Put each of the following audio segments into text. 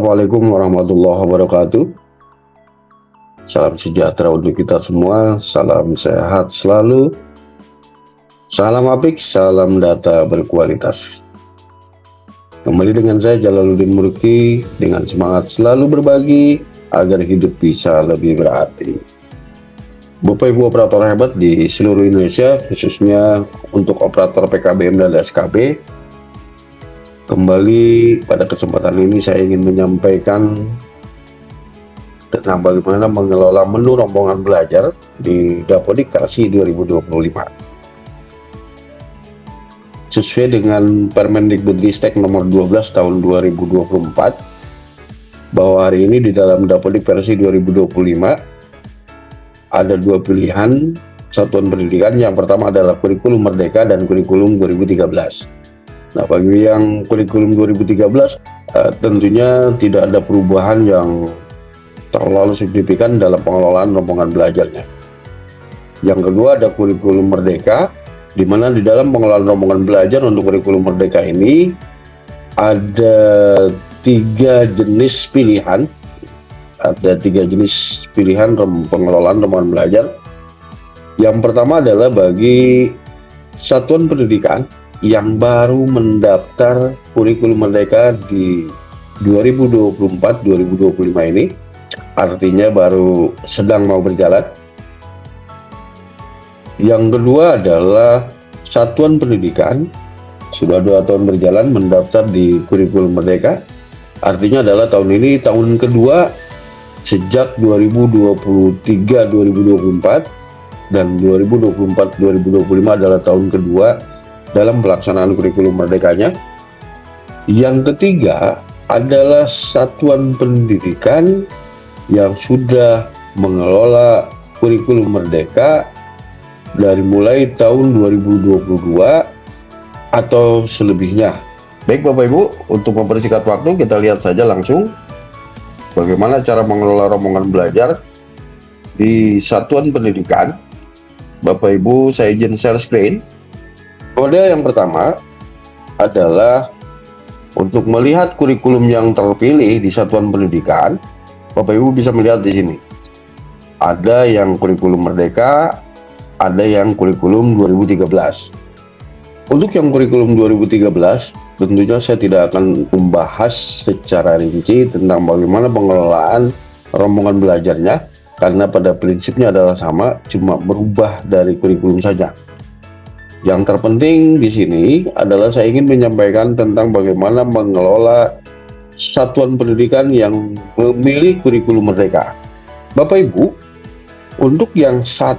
Assalamualaikum warahmatullahi wabarakatuh. Salam sejahtera untuk kita semua, salam sehat selalu, salam apik, salam data berkualitas. Kembali dengan saya Jalaluddin Murki dengan semangat selalu berbagi agar hidup bisa lebih berarti. Bapak Ibu operator hebat di seluruh Indonesia, khususnya untuk operator PKBM dan SKB, kembali pada kesempatan ini saya ingin menyampaikan tentang bagaimana mengelola menu rombongan belajar di Dapodik Versi 2025. Sesuai dengan Permendikbudristek nomor 12 tahun 2024, bahwa hari ini di dalam Dapodik Versi 2025 ada dua pilihan satuan pendidikan. Yang pertama adalah kurikulum Merdeka dan kurikulum 2013. Nah, bagi yang kurikulum 2013 tentunya tidak ada perubahan yang terlalu signifikan dalam pengelolaan rombongan belajarnya. Yang kedua ada kurikulum Merdeka, di mana di dalam pengelolaan rombongan belajar untuk kurikulum Merdeka ini ada tiga jenis pilihan. Ada tiga jenis pilihan pengelolaan rombongan belajar. Yang pertama adalah bagi satuan pendidikan yang baru mendaftar kurikulum Merdeka di 2024-2025 ini, artinya baru sedang mau berjalan. Yang kedua adalah satuan pendidikan sudah 2 tahun berjalan mendaftar di kurikulum Merdeka, artinya adalah tahun ini tahun kedua sejak 2023-2024 dan 2024-2025 adalah tahun kedua dalam pelaksanaan kurikulum Merdekanya. Yang ketiga adalah satuan pendidikan yang sudah mengelola kurikulum Merdeka dari mulai tahun 2022 atau selebihnya. Baik Bapak Ibu, untuk mempersingkat waktu kita lihat saja langsung bagaimana cara mengelola rombongan belajar di satuan pendidikan. Bapak Ibu, saya izin share screen. Kode yang pertama adalah untuk melihat kurikulum yang terpilih di satuan pendidikan. Bapak Ibu bisa melihat di sini. Ada yang kurikulum Merdeka, ada yang kurikulum 2013. Untuk yang kurikulum 2013, tentunya saya tidak akan membahas secara rinci tentang bagaimana pengelolaan rombongan belajarnya, karena pada prinsipnya adalah sama, cuma berubah dari kurikulum saja. Yang terpenting di sini adalah saya ingin menyampaikan tentang bagaimana mengelola satuan pendidikan yang memilih kurikulum Merdeka. Bapak Ibu, untuk yang 1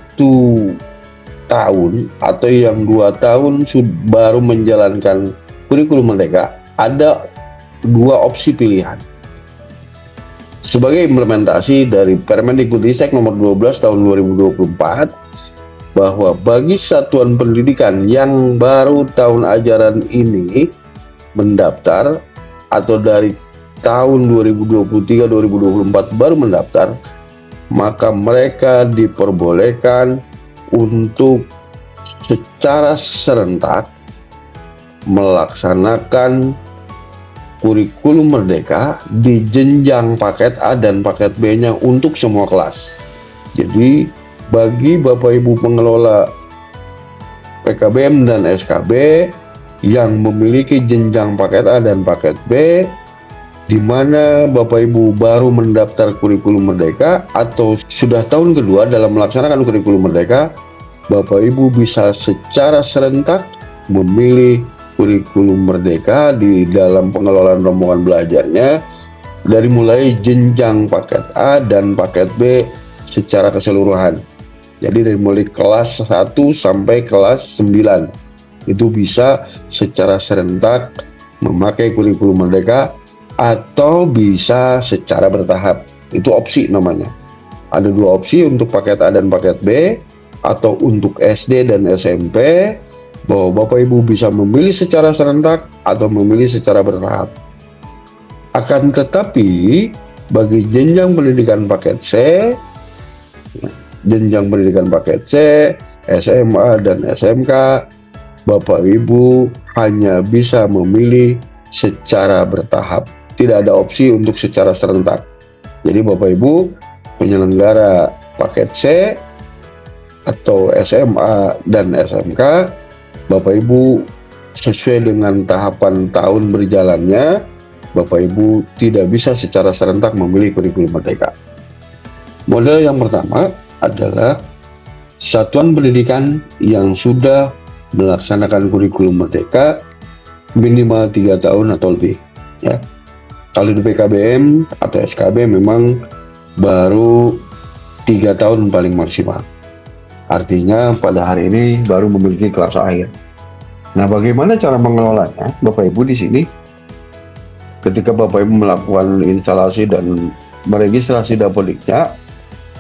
tahun atau yang 2 tahun baru menjalankan kurikulum Merdeka, ada 2 opsi pilihan. Sebagai implementasi dari Permendikbudristek nomor 12 tahun 2024, bahwa bagi satuan pendidikan yang baru tahun ajaran ini mendaftar atau dari tahun 2023-2024 baru mendaftar, maka mereka diperbolehkan untuk secara serentak melaksanakan kurikulum Merdeka di jenjang paket A dan paket B-nya untuk semua kelas. Jadi bagi Bapak Ibu pengelola PKBM dan SKB yang memiliki jenjang paket A dan paket B, di mana Bapak Ibu baru mendaftar kurikulum Merdeka atau sudah tahun kedua dalam melaksanakan kurikulum Merdeka, Bapak Ibu bisa secara serentak memilih kurikulum Merdeka di dalam pengelolaan rombongan belajarnya dari mulai jenjang paket A dan paket B secara keseluruhan. Jadi dari mulai kelas 1 sampai kelas 9 itu bisa secara serentak memakai kurikulum Merdeka atau bisa secara bertahap. Itu opsi namanya. Ada 2 opsi untuk paket A dan paket B, atau untuk SD dan SMP, bahwa Bapak Ibu bisa memilih secara serentak atau memilih secara bertahap. Akan tetapi bagi jenjang pendidikan paket C, jenjang pendidikan paket C, SMA dan SMK, Bapak Ibu hanya bisa memilih secara bertahap. tidak ada opsi untuk secara serentak. Jadi Bapak Ibu penyelenggara paket C atau SMA dan SMK, Bapak Ibu sesuai dengan tahapan tahun berjalannya, Bapak Ibu tidak bisa secara serentak memilih kurikulum merdeka. Model yang pertama adalah satuan pendidikan yang sudah melaksanakan kurikulum merdeka minimal 3 tahun atau lebih, ya. Kalau di PKBM atau SKB memang baru 3 tahun paling maksimal. Artinya pada hari ini baru memiliki kelas akhir. Nah, bagaimana cara mengelolanya? Bapak Ibu di sini, ketika Bapak Ibu melakukan instalasi dan meregistrasi dapodiknya,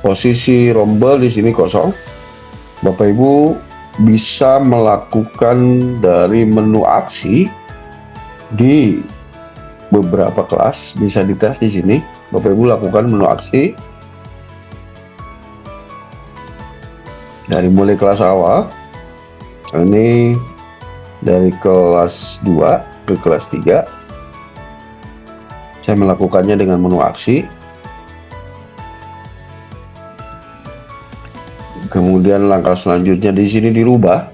posisi rombel di sini kosong. Bapak Ibu bisa melakukan dari menu aksi di beberapa kelas, bisa dites di sini. Bapak Ibu lakukan menu aksi dari mulai kelas awal. Ini dari kelas 2 ke kelas 3. Saya melakukannya dengan menu aksi. Kemudian langkah selanjutnya di sini dirubah.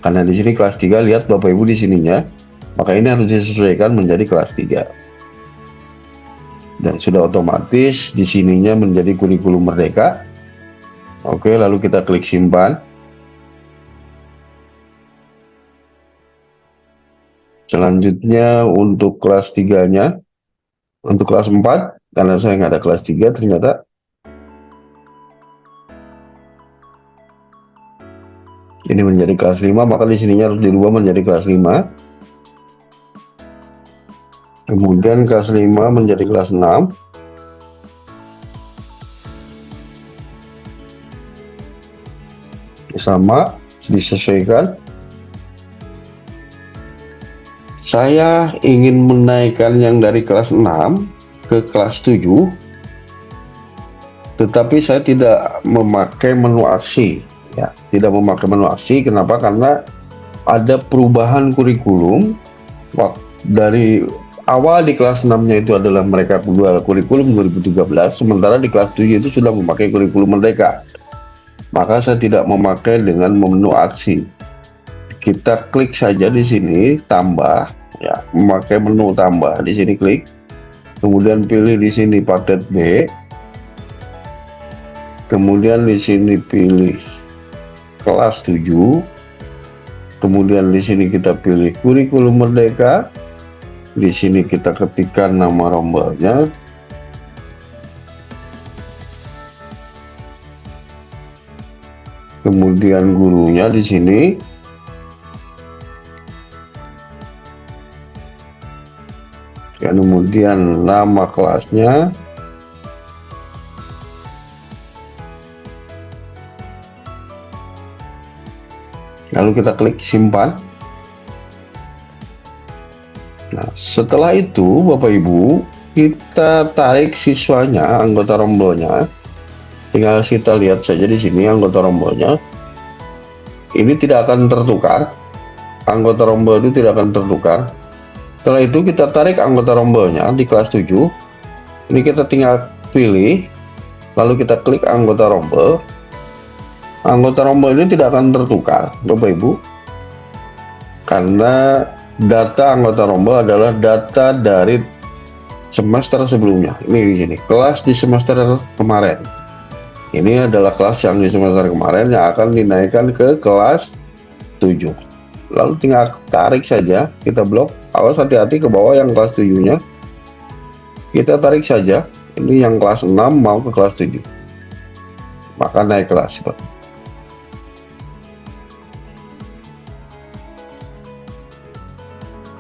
Karena di sini kelas 3, lihat Bapak Ibu di sininya. Maka ini harus disesuaikan menjadi kelas 3. Dan sudah otomatis di sininya menjadi kurikulum merdeka. Oke, lalu kita klik simpan. Selanjutnya untuk kelas 3-nya, untuk kelas 4, karena saya nggak ada kelas 3 ternyata. Ini menjadi kelas 5, maka di sininya harus dirubah menjadi kelas 5. Kemudian kelas 5 menjadi kelas 6. Sama, disesuaikan. Saya ingin menaikkan yang dari kelas 6 ke kelas 7, tetapi saya tidak memakai menu aksi. Ya, tidak memakai menu aksi. Kenapa? Karena ada perubahan kurikulum. Dari awal di kelas 6-nya itu adalah mereka kurikulum 2013, sementara di kelas 7 itu sudah memakai kurikulum merdeka. Maka saya tidak memakai dengan menu aksi. Kita klik saja di sini tambah, ya, memakai menu tambah. Di sini klik, kemudian pilih di sini paket B, kemudian di sini pilih kelas 7, kemudian di sini kita pilih kurikulum merdeka. Di sini kita ketikkan nama rombelnya. Kemudian gurunya di sini. Kemudian nama kelasnya. Lalu kita klik simpan. Nah, setelah itu Bapak Ibu, kita tarik siswanya, anggota rombelnya. Tinggal kita lihat saja di sini anggota rombelnya. Ini tidak akan tertukar. Anggota rombel itu tidak akan tertukar. Setelah itu kita tarik anggota rombelnya di kelas 7. Ini kita tinggal pilih, lalu kita klik anggota rombel. Anggota rombel ini tidak akan tertukar, Bapak Ibu, karena data anggota rombel adalah data dari semester sebelumnya. Ini di sini, kelas di semester kemarin. Ini adalah kelas yang di semester kemarin yang akan dinaikkan ke kelas 7. Lalu tinggal tarik saja, kita blok. Awas hati-hati ke bawah yang kelas 7-nya. Kita tarik saja, ini yang kelas 6 mau ke kelas 7. Maka naik kelas, Pak.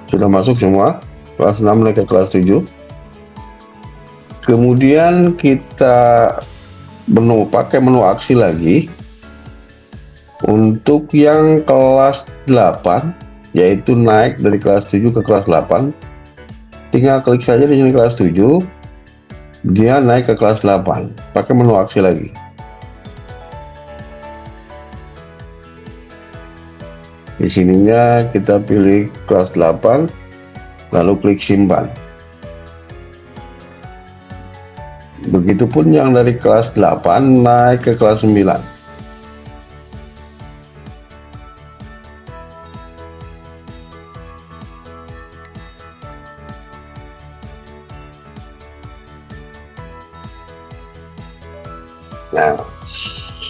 Sudah masuk semua, kelas 6 naik ke kelas 7. Kemudian kita pakai menu aksi lagi. Untuk yang kelas 8, yaitu naik dari kelas 7 ke kelas 8, tinggal klik saja di sini kelas 7, dia naik ke kelas 8, pakai menu aksi lagi. Di sininya kita pilih kelas 8, lalu klik simpan. Begitupun yang dari kelas 8 naik ke kelas 9. Nah,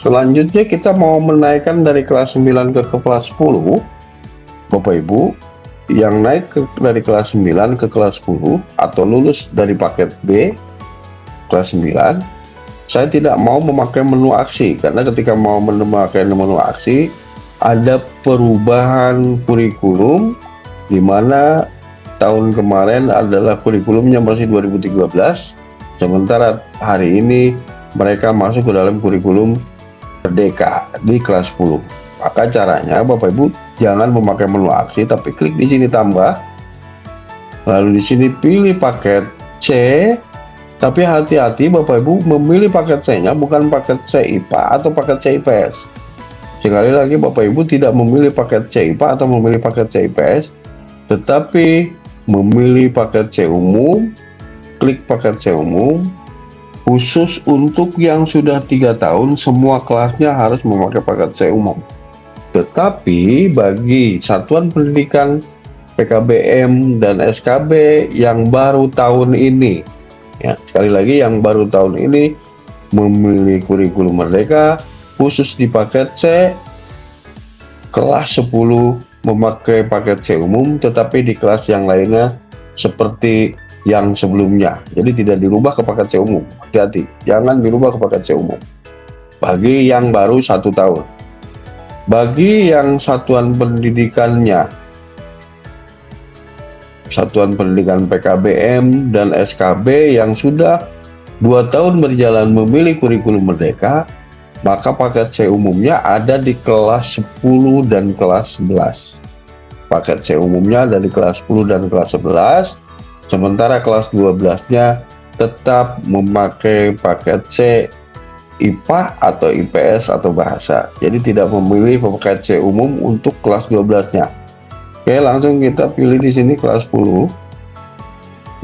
selanjutnya kita mau menaikkan dari kelas 9 ke kelas 10. Bapak Ibu, yang naik dari kelas 9 ke kelas 10 atau lulus dari paket B kelas 9, saya tidak mau memakai menu aksi, karena ketika mau memakai menu aksi ada perubahan kurikulum, di mana tahun kemarin adalah kurikulumnya masih 2013, sementara hari ini mereka masuk ke dalam kurikulum Merdeka di kelas 10. Maka caranya Bapak Ibu jangan memakai menu aksi, tapi klik di sini tambah, lalu di sini pilih paket C. Tapi hati-hati Bapak Ibu memilih paket C-nya, bukan paket C IPA atau paket C IPS. Sekali lagi Bapak Ibu tidak memilih paket C IPA atau memilih paket C IPS, tetapi memilih paket C umum. Klik paket C umum. Khusus untuk yang sudah 3 tahun, semua kelasnya harus memakai paket C umum. Tetapi bagi satuan pendidikan PKBM dan SKB yang baru tahun ini, ya, sekali lagi yang baru tahun ini memilih kurikulum Merdeka, khusus di paket C, kelas 10 memakai paket C umum, tetapi di kelas yang lainnya seperti yang sebelumnya. Jadi tidak dirubah ke paket C umum. Hati-hati, jangan dirubah ke paket C umum. Bagi yang baru 1 tahun. Bagi yang satuan pendidikannya, satuan pendidikan PKBM dan SKB yang sudah 2 tahun berjalan memilih kurikulum Merdeka, maka paket C umumnya ada di kelas 10 dan kelas 11. Paket C umumnya ada di kelas 10 dan kelas 11. Sementara kelas 12-nya tetap memakai paket C IPA atau IPS atau bahasa. Jadi tidak memilih paket C umum untuk kelas 12-nya. Oke, langsung kita pilih di sini kelas 10.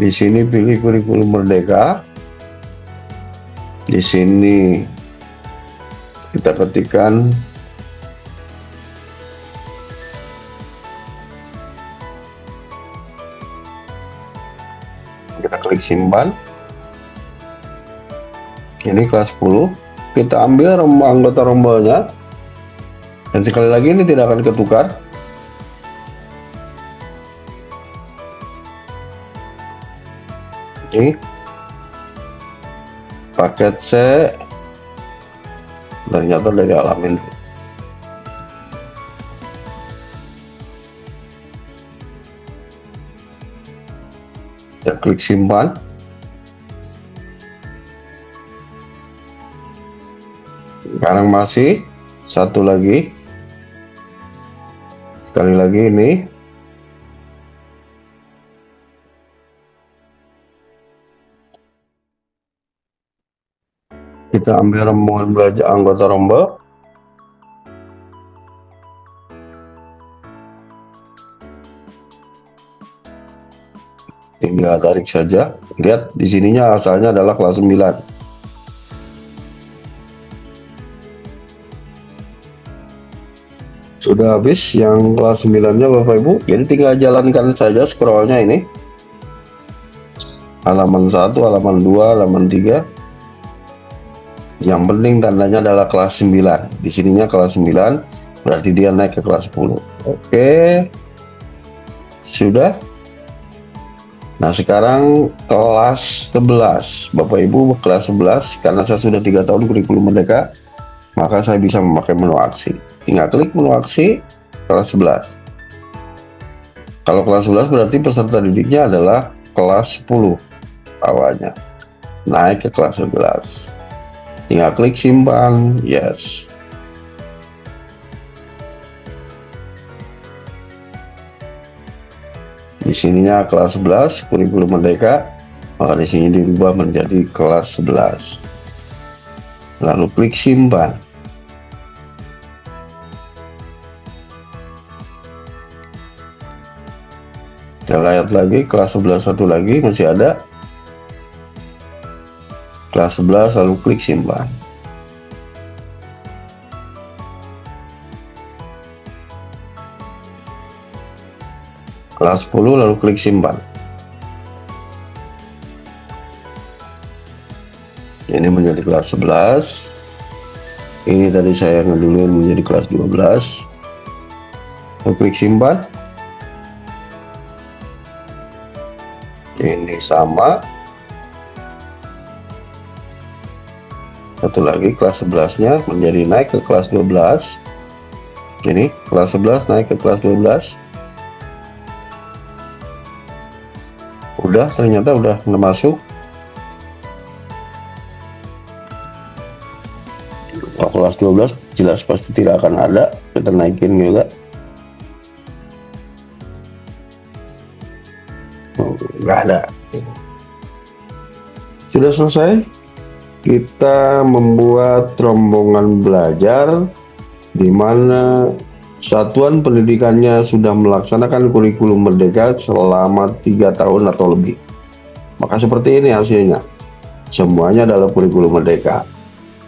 Di sini pilih kurikulum Merdeka. Di sini kita ketikkan kita klik simpan. Ini kelas 10, kita ambil anggota rombelnya, dan sekali lagi ini tidak akan ketukar. Ini paket C ternyata dari Alamin. Ya, klik simpan. Sekarang masih satu lagi, sekali lagi ini kita ambil rombongan belajar anggota rombel, tinggal tarik saja. Lihat di sininya asalnya adalah kelas 9. Sudah habis yang kelas 9-nya Bapak Ibu, jadi tinggal jalankan saja scrollnya ini. Halaman 1, halaman 2, halaman 3. Yang penting tandanya adalah kelas 9. Di sininya kelas 9, berarti dia naik ke kelas 10. Oke. Sudah. Nah, sekarang kelas 11. Bapak Ibu kelas 11, karena saya sudah 3 tahun kurikulum Merdeka, maka saya bisa memakai menu aksi. Tinggal klik menu aksi kelas 11. Kalau kelas 11 berarti peserta didiknya adalah kelas 10 awalnya. Naik ke kelas 11. Tinggal klik simpan, yes. Di sininya kelas 11 kurikulum Merdeka, maka di sini dirubah menjadi kelas 11. Lalu klik simpan. Kita lihat lagi kelas 11 satu lagi masih ada. kelas 11 lalu klik simpan. Kelas 10 lalu klik simpan. Ini menjadi kelas 11. Ini tadi saya ngeduluin menjadi kelas 12. Lalu klik simpan. Ini sama. Satu lagi kelas 11 nya menjadi naik ke kelas 12. Ini kelas 11 naik ke kelas 12. Udah, ternyata udah masuk. Kelas 12 jelas pasti tidak akan ada, kita naikin juga. Nggak ada. Sudah selesai, kita membuat rombongan belajar di mana satuan pendidikannya sudah melaksanakan kurikulum merdeka selama 3 tahun atau lebih. Maka seperti ini hasilnya, semuanya adalah kurikulum merdeka.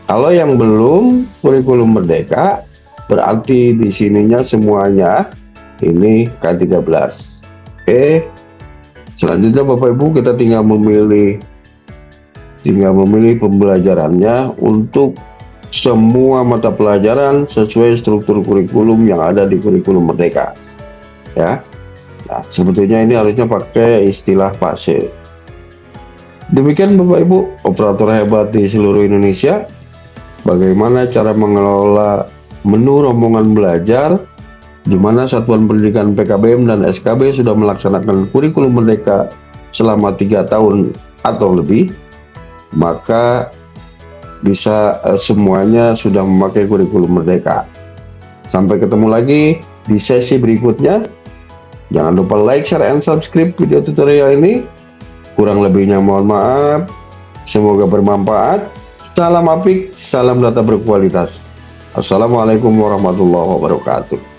Kalau yang belum kurikulum merdeka, berarti di sininya semuanya ini K13. Oke. Selanjutnya Bapak Ibu, kita tinggal memilih pembelajarannya untuk semua mata pelajaran sesuai struktur kurikulum yang ada di kurikulum merdeka. Ya. Nah, sebetulnya ini harusnya pakai istilah PASE. Demikian Bapak Ibu, operator hebat di seluruh Indonesia. Bagaimana cara mengelola menu rombongan belajar di mana Satuan Pendidikan PKBM dan SKB sudah melaksanakan kurikulum merdeka selama 3 tahun atau lebih, maka bisa semuanya sudah memakai kurikulum merdeka. Sampai ketemu lagi di sesi berikutnya. Jangan lupa like, share, and subscribe video tutorial ini. Kurang lebihnya mohon maaf. Semoga bermanfaat. Salam apik, salam data berkualitas. Assalamualaikum warahmatullahi wabarakatuh.